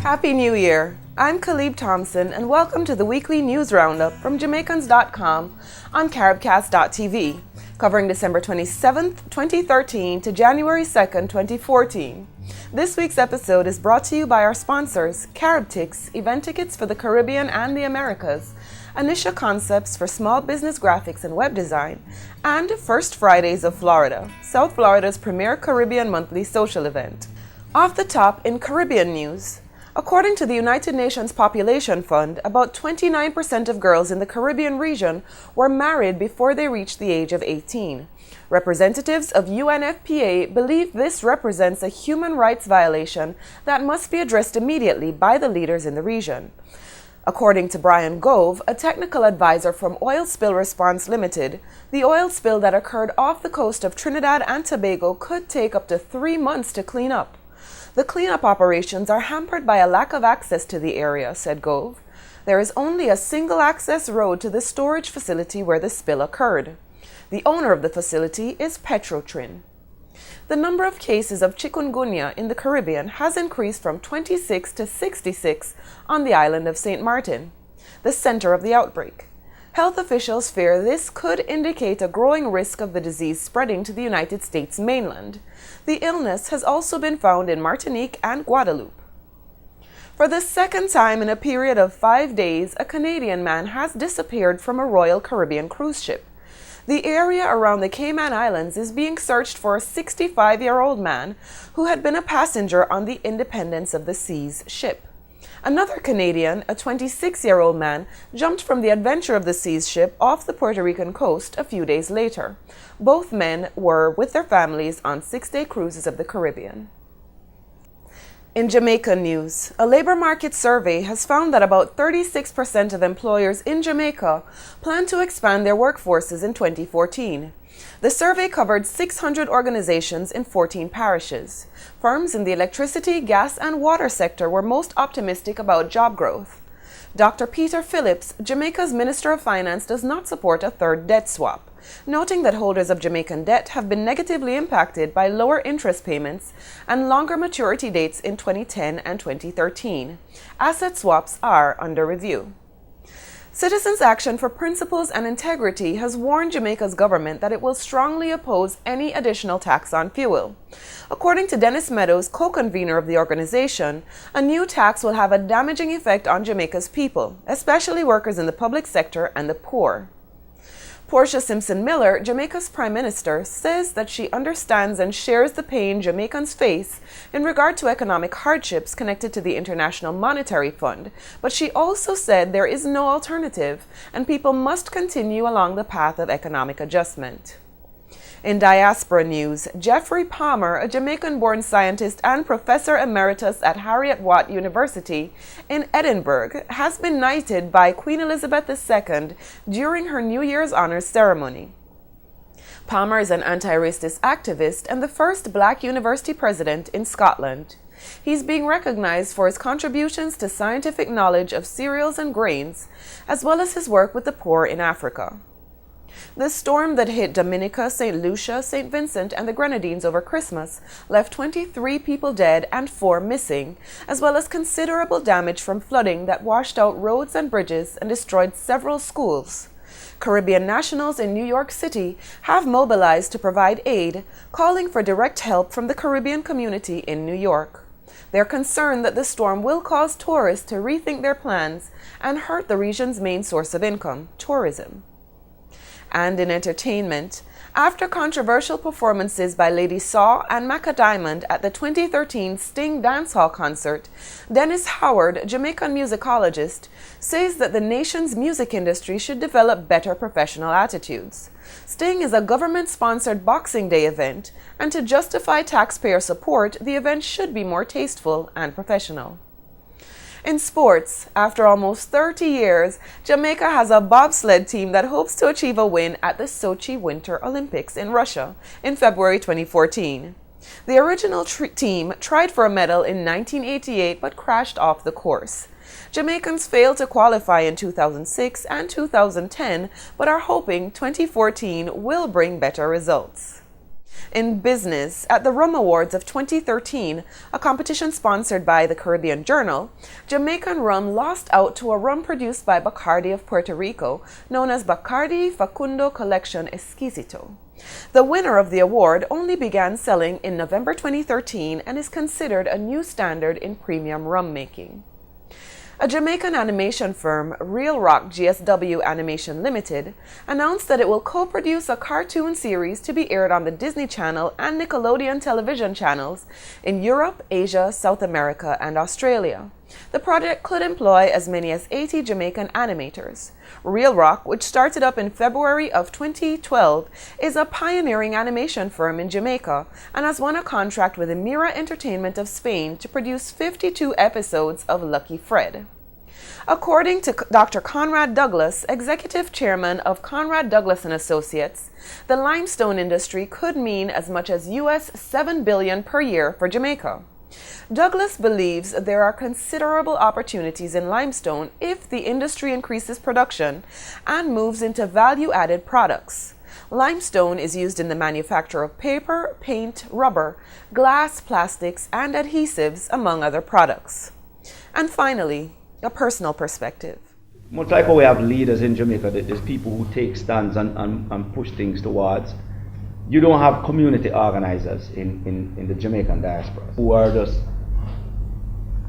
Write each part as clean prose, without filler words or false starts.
Happy New Year! I'm Khalib Thompson and welcome to the weekly news roundup from Jamaicans.com on Caribcast.tv, covering December 27th, 2013 to January 2nd, 2014. This week's episode is brought to you by our sponsors, Caribtix, event tickets for the Caribbean and the Americas, Anisha Concepts for small business graphics and web design, and First Fridays of Florida, South Florida's premier Caribbean monthly social event. Off the top in Caribbean news, according to the United Nations Population Fund, about 29% of girls in the Caribbean region were married before they reached the age of 18. Representatives of UNFPA believe this represents a human rights violation that must be addressed immediately by the leaders in the region. According to Brian Gove, a technical advisor from Oil Spill Response Limited, the oil spill that occurred off the coast of Trinidad and Tobago could take up to 3 months to clean up. The cleanup operations are hampered by a lack of access to the area, said Gove. There is only a single access road to the storage facility where the spill occurred. The owner of the facility is Petrotrin. The number of cases of chikungunya in the Caribbean has increased from 26 to 66 on the island of St. Martin, the center of the outbreak. Health officials fear this could indicate a growing risk of the disease spreading to the United States mainland. The illness has also been found in Martinique and Guadeloupe. For the second time in a period of 5 days, a Canadian man has disappeared from a Royal Caribbean cruise ship. The area around the Cayman Islands is being searched for a 65-year-old man who had been a passenger on the Independence of the Seas ship. Another Canadian, a 26-year-old man, jumped from the Adventure of the Seas ship off the Puerto Rican coast a few days later. Both men were with their families on 6-day cruises of the Caribbean. In Jamaican news, a labor market survey has found that about 36% of employers in Jamaica plan to expand their workforces in 2014. The survey covered 600 organizations in 14 parishes. Firms in the electricity, gas, and water sector were most optimistic about job growth. Dr. Peter Phillips, Jamaica's Minister of Finance, does not support a third debt swap, noting that holders of Jamaican debt have been negatively impacted by lower interest payments and longer maturity dates in 2010 and 2013. Asset swaps are under review. Citizens Action for Principles and Integrity has warned Jamaica's government that it will strongly oppose any additional tax on fuel. According to Dennis Meadows, co-convener of the organization, a new tax will have a damaging effect on Jamaica's people, especially workers in the public sector and the poor. Portia Simpson Miller, Jamaica's Prime Minister, says that she understands and shares the pain Jamaicans face in regard to economic hardships connected to the International Monetary Fund, but she also said there is no alternative and people must continue along the path of economic adjustment. In Diaspora news, Geoffrey Palmer, a Jamaican-born scientist and professor emeritus at Heriot-Watt University in Edinburgh, has been knighted by Queen Elizabeth II during her New Year's Honours ceremony. Palmer is an anti-racist activist and the first black university president in Scotland. He's being recognized for his contributions to scientific knowledge of cereals and grains, as well as his work with the poor in Africa. The storm that hit Dominica, St. Lucia, St. Vincent, and the Grenadines over Christmas left 23 people dead and 4 missing, as well as considerable damage from flooding that washed out roads and bridges and destroyed several schools. Caribbean nationals in New York City have mobilized to provide aid, calling for direct help from the Caribbean community in New York. They're concerned that the storm will cause tourists to rethink their plans and hurt the region's main source of income, tourism. And in entertainment, after controversial performances by Lady Saw and Macca Diamond at the 2013 Sting Dancehall concert, Dennis Howard, Jamaican musicologist, says that the nation's music industry should develop better professional attitudes. Sting is a government-sponsored Boxing Day event, and to justify taxpayer support, the event should be more tasteful and professional. In sports, after almost 30 years, Jamaica has a bobsled team that hopes to achieve a win at the Sochi Winter Olympics in Russia in February 2014. The original team tried for a medal in 1988 but crashed off the course. Jamaicans failed to qualify in 2006 and 2010 but are hoping 2014 will bring better results. In business, at the Rum Awards of 2013, a competition sponsored by the Caribbean Journal, Jamaican rum lost out to a rum produced by Bacardi of Puerto Rico, known as Bacardi Facundo Collection Exquisito. The winner of the award only began selling in November 2013 and is considered a new standard in premium rum making. A Jamaican animation firm, Real Rock GSW Animation Limited, announced that it will co-produce a cartoon series to be aired on the Disney Channel and Nickelodeon television channels in Europe, Asia, South America, and Australia. The project could employ as many as 80 Jamaican animators. Real Rock, which started up in February of 2012, is a pioneering animation firm in Jamaica and has won a contract with Emira Entertainment of Spain to produce 52 episodes of Lucky Fred. According to Dr. Conrad Douglas, executive chairman of Conrad Douglas and Associates, the limestone industry could mean as much as US $7 billion per year for Jamaica. Douglas believes there are considerable opportunities in limestone if the industry increases production and moves into value-added products. Limestone is used in the manufacture of paper, paint, rubber, glass, plastics, and adhesives, among other products. And finally, a personal perspective. Much like how we have leaders in Jamaica, there's people who take stands and push things towards. You don't have community organizers in the Jamaican diaspora who are just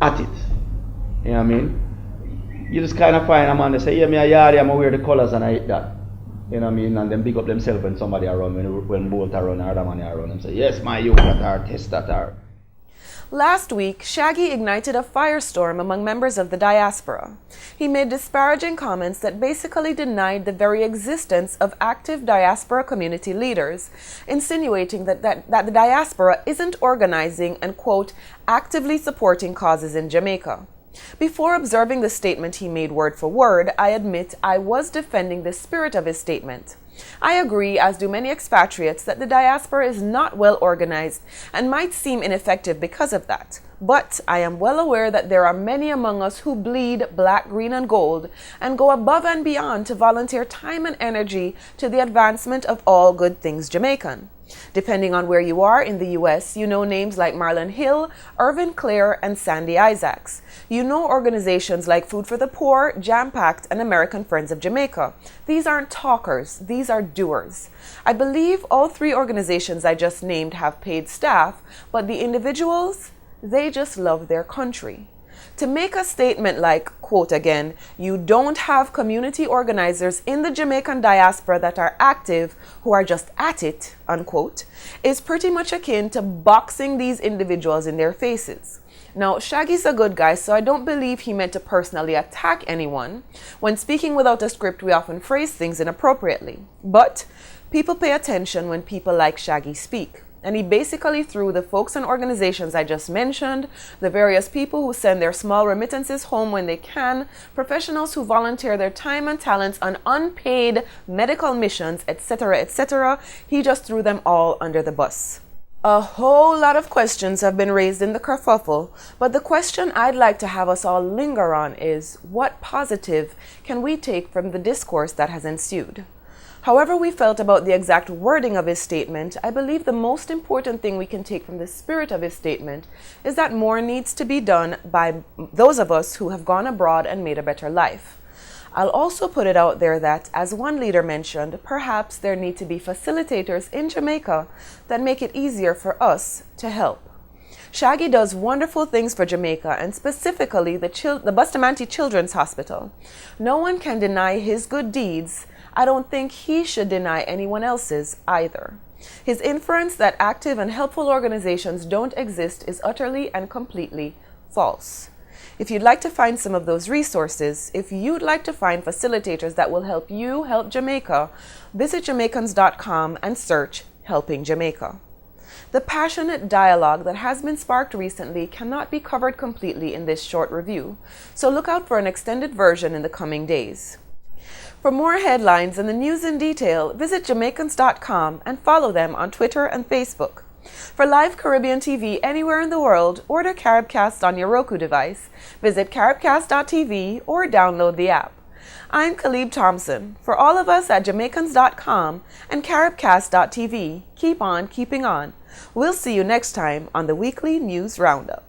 at it. You know what I mean? You just kind of find a man that say, yeah, me a yardie, I'm wear the colors and I eat that. You know what I mean? And then big up themselves when somebody around, when Bolt around or other man around and say, yes, my youth that are, test that are. Last week, Shaggy ignited a firestorm among members of the diaspora. He made disparaging comments that basically denied the very existence of active diaspora community leaders, insinuating that the diaspora isn't organizing and, quote, actively supporting causes in Jamaica. Before observing the statement he made word for word, I admit I was defending the spirit of his statement. I agree, as do many expatriates, that the diaspora is not well organized and might seem ineffective because of that. But I am well aware that there are many among us who bleed black, green, and gold and go above and beyond to volunteer time and energy to the advancement of all good things Jamaican. Depending on where you are in the U.S., you know names like Marlon Hill, Irvin Clare, and Sandy Isaacs. You know organizations like Food for the Poor, Jam Packed, and American Friends of Jamaica. These aren't talkers, these are doers. I believe all three organizations I just named have paid staff, but the individuals, they just love their country. To make a statement like, quote again, you don't have community organizers in the Jamaican diaspora that are active, who are just at it, unquote, is pretty much akin to boxing these individuals in their faces. Now, Shaggy's a good guy, so I don't believe he meant to personally attack anyone. When speaking without a script, we often phrase things inappropriately. But people pay attention when people like Shaggy speak. And he basically threw the folks and organizations I just mentioned, the various people who send their small remittances home when they can, professionals who volunteer their time and talents on unpaid medical missions, etc., he just threw them all under the bus. A whole lot of questions have been raised in the kerfuffle, but the question I'd like to have us all linger on is, what positive can we take from the discourse that has ensued? However we felt about the exact wording of his statement, I believe the most important thing we can take from the spirit of his statement is that more needs to be done by those of us who have gone abroad and made a better life. I'll also put it out there that, as one leader mentioned, perhaps there need to be facilitators in Jamaica that make it easier for us to help. Shaggy does wonderful things for Jamaica, and specifically the Bustamante Children's Hospital. No one can deny his good deeds. I don't think he should deny anyone else's either. His inference that active and helpful organizations don't exist is utterly and completely false. If you'd like to find some of those resources, if you'd like to find facilitators that will help you help Jamaica, visit Jamaicans.com and search Helping Jamaica. The passionate dialogue that has been sparked recently cannot be covered completely in this short review, so look out for an extended version in the coming days. For more headlines and the news in detail, visit Jamaicans.com and follow them on Twitter and Facebook. For live Caribbean TV anywhere in the world, order Caribcast on your Roku device, visit caribcast.tv, or download the app. I'm Khalib Thompson. For all of us at Jamaicans.com and CaribCast.tv, keep on keeping on. We'll see you next time on the Weekly News Roundup.